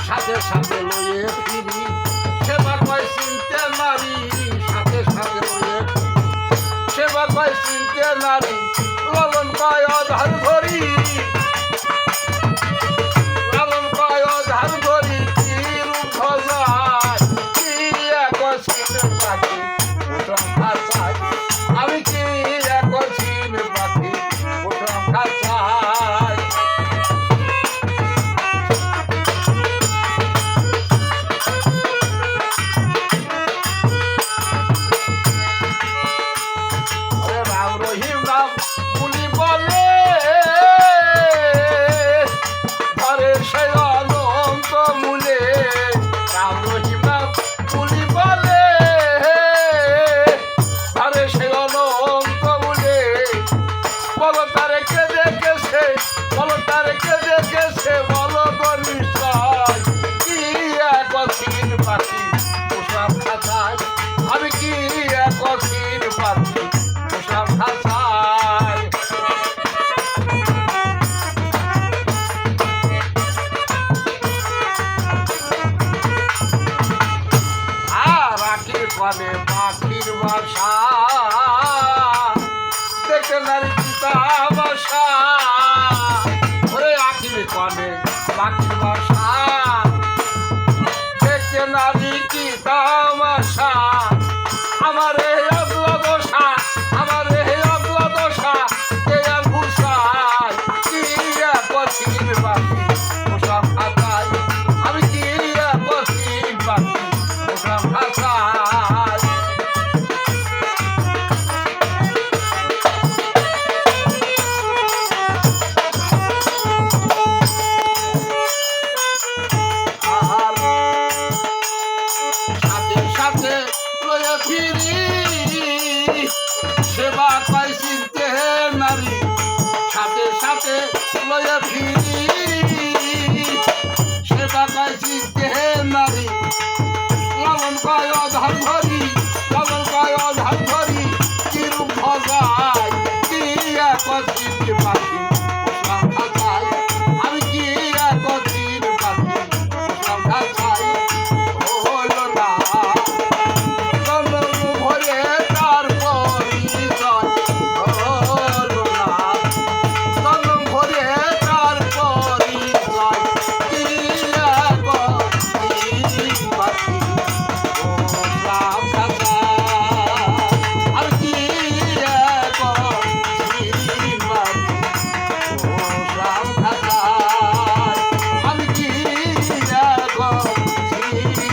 সাথে সাথে লয়ে ফিরি সেবা কয় চিনতে নারী সাথে সাথে লয়ে সেবা কয় চিনতে নারী লালন কয় অধার ধরি লালন কয় অধার ধরি কি রূপ ভজায় কি এক চিনে পাখি উঠলাম খাঁচায় আমি কি এক চিনে পাখি উঠলাম খাঁচায় রাম রহিম রাম বলি বলে ঘরে সে অনন্ত মূলে রাম রহিম রাম বলি বলে ঘরে সে অনন্ত মূলে বলো তারে কে দেখেছে বলো তারে কে দেখেছে বলো গণিসায় কি এক অসীন পাখি পোষাম খাঁচায় আমি কি এক অসীন পাখি পোষাম খাঁচায় আর আখির পানে পাখির বাসা দেখে নারী পিতা বাসা ওরে আখির পানে পাখির বাসা দেখে নারী পিতা বাসা আমার এই অগলা দশা আমার এই অগলা দশা দেয়াল ভূষায় কি এক অসীম পাখি পোষাম খাঁচায় আমি কি এক অসীম পাখি পোষাম খাঁচায় আর সাথে সাথে লয়ে ফিরি সেবা পাই চিনতে নারী সাথে সাথে লয়ে ফিরি সেবা পাই চিনতে নারী লালন কয় অধার ধরি লালন কয় অধার ধরি কি রূপ ভজায় কি এক চিনতে পাখি পোষলাম খাঁচায় আমি কি এক চিনতে পাখি পোষলাম খাঁচায় হলো না জনম ভরে তার পরিচয় হলো না জনম ভরে তার পরিচয় কি এক চিনতে পাখি পোষলাম খাঁচায় আর কি এক চিনতে পাখি পোষলাম খাঁচায় আমি কি এক চিনতে